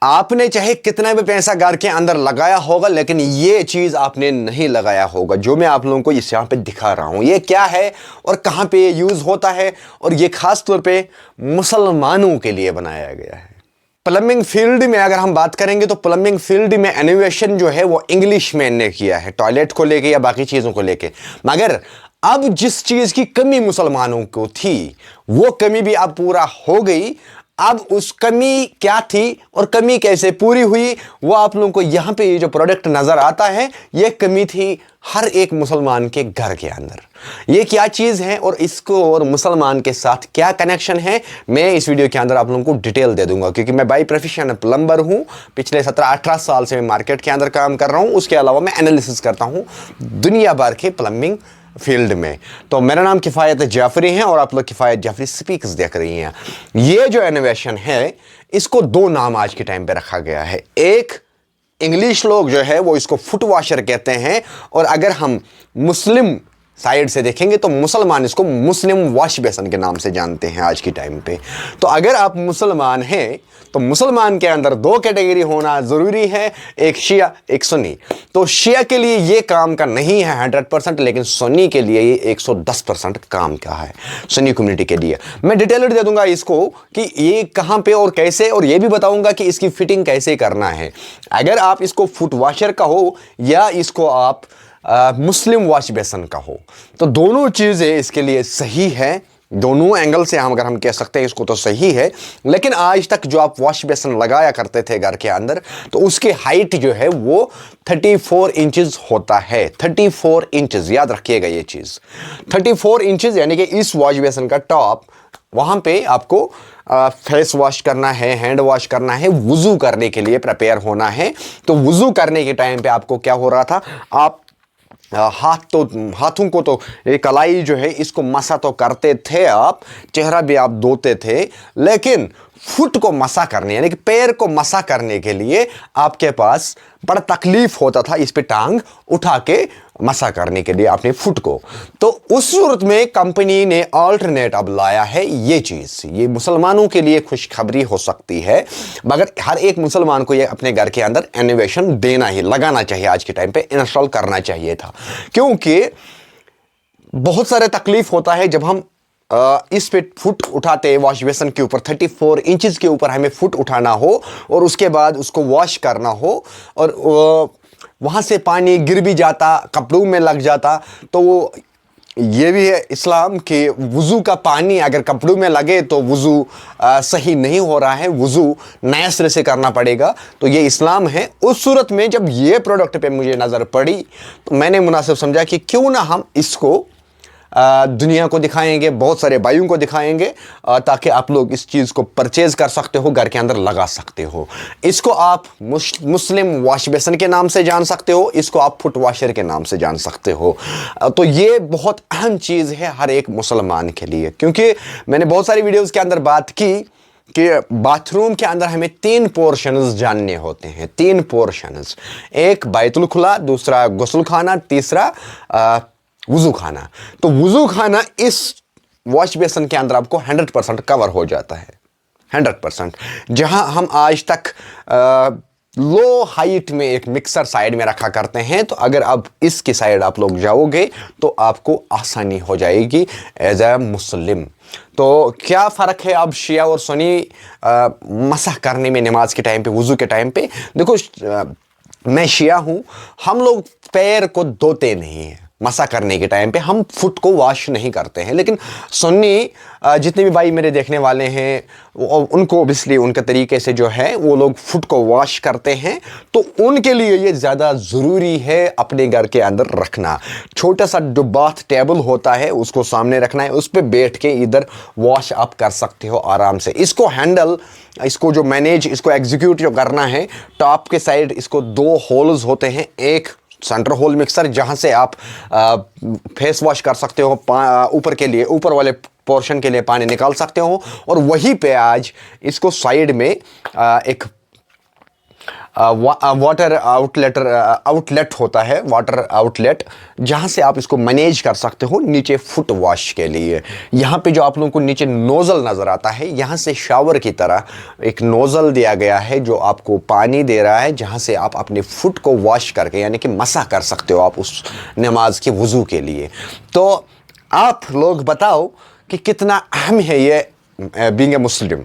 आपने चाहे कितना भी पैसा घर के अंदर लगाया होगा, लेकिन ये चीज़ आपने नहीं लगाया होगा जो मैं आप लोगों को इस यहाँ पे दिखा रहा हूँ। ये क्या है और कहाँ पे ये यूज़ होता है, और ये खास तौर पे मुसलमानों के लिए बनाया गया है। प्लम्बिंग फील्ड में अगर हम बात करेंगे तो प्लम्बिंग फील्ड में इनोवेशन जो है वो इंग्लिश मैन ने किया है, टॉयलेट को लेके या बाकी चीज़ों को लेके। मगर अब जिस चीज़ की कमी मुसलमानों को थी वो कमी भी अब पूरा हो गई। अब उस कमी क्या थी और कमी कैसे पूरी हुई वो आप लोगों को यहां पे ये जो प्रोडक्ट नजर आता है, ये कमी थी हर एक मुसलमान के घर के अंदर। ये क्या चीज है और इसको और मुसलमान के साथ क्या कनेक्शन है, मैं इस वीडियो के अंदर आप लोगों को डिटेल दे दूंगा, क्योंकि मैं बाय प्रोफेशन प्लम्बर हूं। पिछले 17-18 साल से मैं मार्केट के अंदर काम कर रहा हूं। उसके अलावा मैं एनालिसिस करता हूं दुनिया भर के प्लम्बिंग फील्ड में। तो मेरा नाम किफ़ायत जाफरी है और आप लोग किफ़ायत जाफरी स्पीक्स देख रही हैं। ये जो इनोवेशन है इसको दो नाम आज के टाइम पे रखा गया है। एक, इंग्लिश लोग जो है वो इसको फुट वॉशर कहते हैं, और अगर हम मुस्लिम साइड से देखेंगे तो मुसलमान इसको मुस्लिम वॉश बेसन के नाम से जानते हैं आज की टाइम पे। तो अगर आप मुसलमान हैं तो मुसलमान के अंदर दो कैटेगरी होना ज़रूरी है, एक शिया एक सुन्नी। तो शिया के लिए ये काम का नहीं है 100%, लेकिन सुन्नी के लिए ये 110% काम का है। सुन्नी कम्युनिटी के लिए मैं डिटेल दे दूंगा इसको कि ये कहाँ पे और कैसे, और ये भी बताऊंगा कि इसकी फिटिंग कैसे करना है। अगर आप इसको फुट वॉशर का हो या इसको आप मुस्लिम वॉश बेसन का हो, तो दोनों चीज़ें इसके लिए सही है। दोनों एंगल से हम अगर हम कह सकते हैं इसको तो सही है। लेकिन आज तक जो आप वॉश बेसन लगाया करते थे घर के अंदर, तो उसकी हाइट जो है वो 34 इंचेस होता है। 34 इंचेस, याद रखिएगा ये चीज़। 34 इंचेस यानी कि इस वॉश बेसन का टॉप, वहाँ पे आपको फेस वॉश करना है, हैंड वॉश करना है, वुज़ू करने के लिए प्रिपेयर होना है। तो वुज़ू करने के टाइम पे आपको क्या हो रहा था, आप हाथों को तो ये कलाई जो है इसको मसा तो करते थे, आप चेहरा भी आप धोते थे, लेकिन फुट को मसा करने यानी कि पैर को मसा करने के लिए आपके पास बड़ा तकलीफ होता था इस पे टांग उठा के मसा करने के लिए अपने फुट को। तो उस सूरत में कंपनी ने अल्टरनेट अब लाया है ये चीज़। ये मुसलमानों के लिए खुशखबरी हो सकती है, मगर हर एक मुसलमान को ये अपने घर के अंदर इनोवेशन देना ही, लगाना चाहिए, आज के टाइम पे इंस्टॉल करना चाहिए था। क्योंकि बहुत सारे तकलीफ होता है जब हम इस पे फुट उठाते हैं वॉश बेसन के ऊपर। 34 इंचेस के ऊपर हमें फुट उठाना हो और उसके बाद उसको वॉश करना हो, और वहाँ से पानी गिर भी जाता, कपड़ों में लग जाता। तो वो ये भी है इस्लाम के, वुज़ू का पानी अगर कपड़ों में लगे तो वुज़ू सही नहीं हो रहा है, वुज़ू नए सिरे से करना पड़ेगा। तो ये इस्लाम है। उस सूरत में जब ये प्रोडक्ट पे मुझे नज़र पड़ी तो मैंने मुनासिब समझा कि क्यों ना हम इसको दुनिया को दिखाएंगे, बहुत सारे भाइयों को दिखाएंगे, ताकि आप लोग इस चीज़ को परचेज कर सकते हो, घर के अंदर लगा सकते हो। इसको आप मुस्लिम वॉश बेसन के नाम से जान सकते हो, इसको आप फुट वॉशर के नाम से जान सकते हो। तो ये बहुत अहम चीज़ है हर एक मुसलमान के लिए, क्योंकि मैंने बहुत सारी वीडियोज़ के अंदर बात की कि बाथरूम के अंदर हमें 3 पोर्शंस जानने होते हैं। 3 पोर्शंस, एक बैतुल खुला, दूसरा गुस्ल खाना, तीसरा वुज़ू खाना। तो वुज़ू खाना इस वॉश बेसन के अंदर आपको 100% कवर हो जाता है, 100%। जहां हम आज तक लो हाइट में एक मिक्सर साइड में रखा करते हैं, तो अगर अब इसकी साइड आप लोग जाओगे तो आपको आसानी हो जाएगी एज ए मुस्लिम। तो क्या फ़र्क है अब शिया और सुन्नी मसह करने में, नमाज के टाइम पे, वुज़ू के टाइम पे? देखो, मैं शिया हूँ, हम लोग पैर को धोते नहीं हैं मसा करने के टाइम पे, हम फुट को वॉश नहीं करते हैं। लेकिन सुन्नी जितने भी भाई मेरे देखने वाले हैं उनको ऑब्वियसली उनके तरीके से जो है वो लोग फुट को वॉश करते हैं, तो उनके लिए ये ज़्यादा ज़रूरी है अपने घर के अंदर रखना। छोटा सा जो बाथ टेबल होता है उसको सामने रखना है, उस पर बैठ के इधर वॉश आप कर सकते हो आराम से। इसको हैंडल, इसको जो मैनेज, इसको एग्जीक्यूट जो करना है, टॉप के साइड इसको 2 होल्स होते हैं। एक सेंटर होल मिक्सर जहां से आप फेस वॉश कर सकते हो, ऊपर के लिए, ऊपर वाले पोर्शन के लिए पानी निकाल सकते हो, और वहीं पे आज इसको साइड में एक वाटर आउटलेट होता है, वाटर आउटलेट, जहाँ से आप इसको मैनेज कर सकते हो नीचे फुट वॉश के लिए। यहाँ पे जो आप लोगों को नीचे नोज़ल नज़र आता है, यहाँ से शावर की तरह एक नोज़ल दिया गया है जो आपको पानी दे रहा है, जहाँ से आप अपने फुट को वॉश करके यानी कि मसा कर सकते हो आप उस नमाज के वज़ू के लिए। तो आप लोग बताओ कि कितना अहम है ये बीइंग ए मुस्लिम,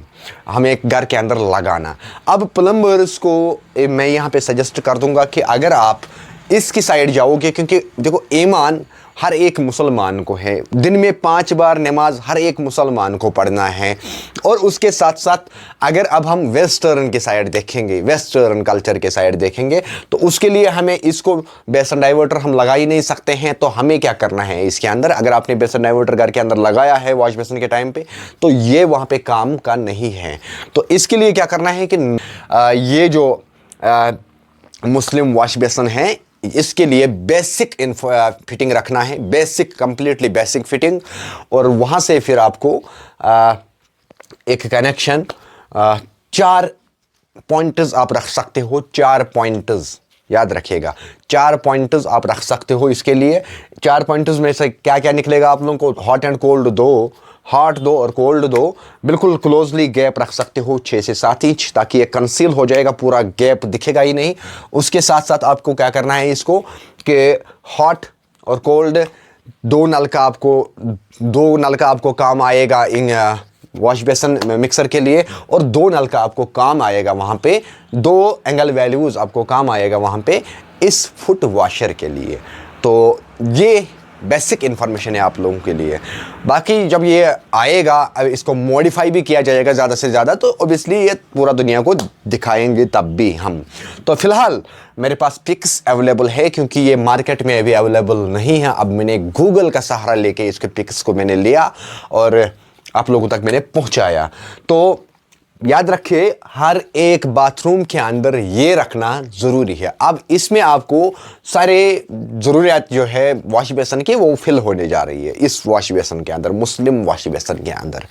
हमें एक घर के अंदर लगाना। अब प्लम्बर्स को मैं यहाँ पे सजेस्ट कर दूंगा कि अगर आप इसकी साइड जाओगे, क्योंकि देखो ईमान हर एक मुसलमान को है, दिन में 5 बार नमाज हर एक मुसलमान को पढ़ना है। और उसके साथ साथ अगर अब हम वेस्टर्न की साइड देखेंगे, वेस्टर्न कल्चर के साइड देखेंगे, तो उसके लिए हमें इसको बेसन डाइवर्टर हम लगा ही नहीं सकते हैं। तो हमें क्या करना है इसके अंदर, अगर आपने बेसन डाइवर्टर घर के अंदर लगाया है वॉश बेसन के टाइम पे, तो ये वहाँ पे काम का नहीं है। तो इसके लिए क्या करना है कि ये जो मुस्लिम वॉश बेसन है, इसके लिए बेसिक फिटिंग रखना है, बेसिक, कंप्लीटली बेसिक फिटिंग। और वहाँ से फिर आपको एक कनेक्शन 4 पॉइंटर्स आप रख सकते हो, 4 पॉइंटर्स याद रखिएगा, 4 पॉइंटर्स आप रख सकते हो। इसके लिए 4 पॉइंटर्स में से क्या क्या निकलेगा आप लोगों को, हॉट एंड कोल्ड दो, हॉट दो और कोल्ड दो, बिल्कुल क्लोजली गैप रख सकते हो 6 से 7 इंच, ताकि ये कंसील हो जाएगा, पूरा गैप दिखेगा ही नहीं। उसके साथ साथ आपको क्या करना है इसको कि हॉट और कोल्ड दो नल का आपको काम आएगा इन वॉश बेसन मिक्सर के लिए, और 2 नल का आपको काम आएगा वहाँ पे, 2 एंगल वैल्यूज़ आपको काम आएगा वहाँ पे इस फुट वॉशर के लिए। तो ये बेसिक इन्फॉर्मेशन है आप लोगों के लिए। बाकी जब ये आएगा, अब इसको मॉडिफाई भी किया जाएगा ज़्यादा से ज़्यादा, तो ऑब्वियसली ये पूरा दुनिया को दिखाएंगे तब भी हम। तो फ़िलहाल मेरे पास पिक्स अवेलेबल है, क्योंकि ये मार्केट में अभी अवेलेबल नहीं है। अब मैंने गूगल का सहारा लेके इसके पिक्स को मैंने लिया और आप लोगों तक मैंने पहुँचाया। तो याद रखिए, हर एक बाथरूम के अंदर ये रखना ज़रूरी है। अब इसमें आपको सारे ज़रूरियात जो है वॉश बेसन की वो फिल होने जा रही है इस वॉश बेसन के अंदर, मुस्लिम वॉश बेसन के अंदर।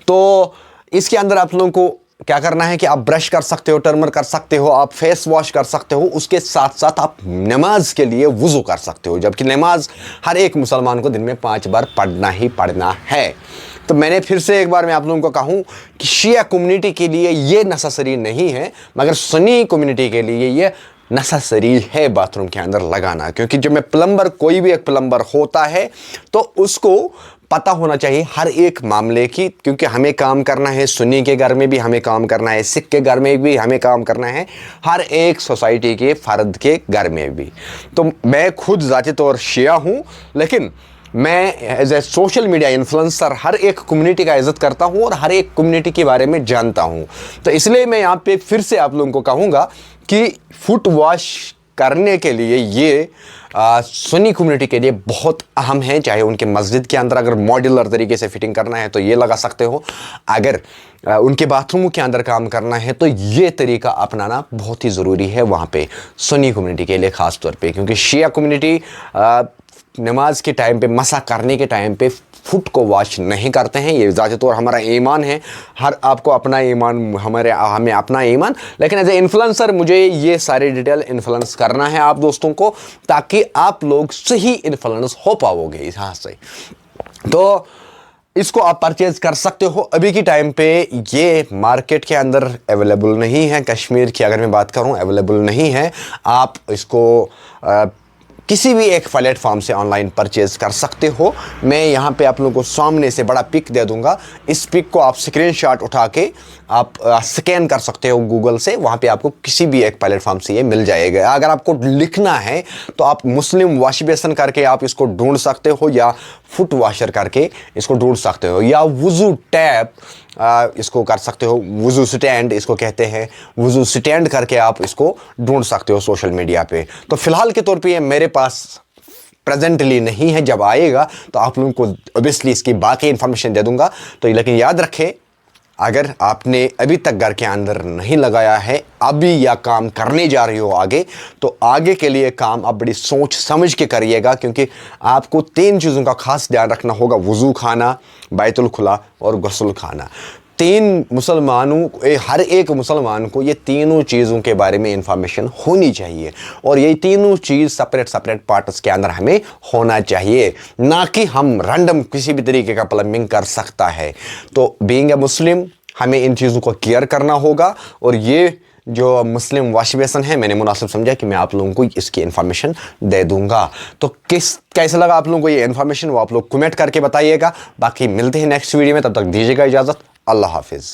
तो इसके अंदर आप लोगों को क्या करना है कि आप ब्रश कर सकते हो, टर्मर कर सकते हो, आप फेस वॉश कर सकते हो, उसके साथ साथ आप नमाज के लिए वुज़ू कर सकते हो, जबकि नमाज हर एक मुसलमान को दिन में 5 बार पढ़ना ही पढ़ना है। तो मैंने फिर से एक बार मैं आप लोगों को कहूँ कि शिया कम्युनिटी के लिए ये नेसेसरी नहीं है, मगर सुन्नी कम्युनिटी के लिए ये नेसेसरी है बाथरूम के अंदर लगाना। क्योंकि जब मैं प्लम्बर, कोई भी एक प्लम्बर होता है तो उसको पता होना चाहिए हर एक मामले की, क्योंकि हमें काम करना है, सुन्नी के घर में भी हमें काम करना है, सिख के घर में भी हमें काम करना है, हर एक सोसाइटी के फ़र्द के घर में भी। तो मैं खुद ज़ाती तौर शिया हूँ, लेकिन मैं as a social media influencer हर एक कम्युनिटी का इज़्ज़त करता हूँ और हर एक कम्युनिटी के बारे में जानता हूँ। तो इसलिए मैं यहाँ पे फिर से आप लोगों को कहूँगा कि फुट वॉश करने के लिए ये सुन्नी कम्युनिटी के लिए बहुत अहम है। चाहे उनके मस्जिद के अंदर अगर मॉड्यूलर तरीके से फिटिंग करना है तो ये लगा सकते हो, अगर उनके बाथरूम के अंदर काम करना है तो ये तरीका अपनाना बहुत ही ज़रूरी है वहाँ पे सुन्नी कम्युनिटी के लिए ख़ास तौर पे। क्योंकि शिया कम्युनिटी नमाज के टाइम पे, मसा करने के टाइम पे फुट को वॉश नहीं करते हैं। ये ज़ाती तौर हमारा ईमान है, हर आपको अपना ईमान, हमें अपना ईमान, लेकिन एज ए इन्फ्लुएंसर मुझे ये सारी डिटेल इन्फ्लुएंस करना है आप दोस्तों को, ताकि आप लोग सही इन्फ्लुएंस हो पाओगे यहाँ से। तो इसको आप परचेज़ कर सकते हो। अभी के टाइम पे ये मार्केट के अंदर अवेलेबल नहीं है, कश्मीर की अगर मैं बात करूँ अवेलेबल नहीं है। आप इसको किसी भी एक प्लेटफॉर्म से ऑनलाइन परचेज़ कर सकते हो। मैं यहाँ पे आप लोगों को सामने से बड़ा पिक दे दूँगा, इस पिक को आप स्क्रीनशॉट उठा के आप स्कैन कर सकते हो गूगल से, वहाँ पे आपको किसी भी एक प्लेटफॉर्म से ये मिल जाएगा। अगर आपको लिखना है तो आप मुस्लिम वॉश बेसन करके आप इसको ढूंढ सकते हो, या फुट वॉशर करके इसको ढूंढ सकते हो, या वुज़ू टैप इसको कर सकते हो, वुज़ू स्टैंड इसको कहते हैं, वुज़ू स्टैंड करके आप इसको ढूंढ सकते हो सोशल मीडिया पे। तो फ़िलहाल के तौर पे ये मेरे पास प्रेजेंटली नहीं है, जब आएगा तो आप लोगों को ऑब्वियसली इसकी बाकी इन्फॉर्मेशन दे दूंगा। तो लेकिन याद रखें, अगर आपने अभी तक घर के अंदर नहीं लगाया है, अभी या काम करने जा रही हो आगे, तो आगे के लिए काम आप बड़ी सोच समझ के करिएगा। क्योंकि आपको 3 चीज़ों का खास ध्यान रखना होगा, वुज़ू खाना, बैतुल खुला और गुस्ल खाना। तीन मुसलमानों, हर एक मुसलमान को ये तीनों चीज़ों के बारे में इंफॉर्मेशन होनी चाहिए, और ये तीनों चीज़ सेपरेट सेपरेट पार्ट्स के अंदर हमें होना चाहिए, ना कि हम रैंडम किसी भी तरीके का प्लम्बिंग कर सकता है। तो बीइंग ए मुस्लिम हमें इन चीज़ों को केयर करना होगा, और ये जो मुस्लिम वॉश बेसन है मैंने मुनासिब समझा कि मैं आप लोगों को इसकी इन्फॉर्मेशन दे दूंगा। तो कैसा लगा आप लोगों को ये इन्फॉर्मेशन, वो आप लोग कमेंट करके बताइएगा। बाकी मिलते हैं नेक्स्ट वीडियो में, तब तक दीजिएगा इजाज़त। अल्लाह हाफिज़।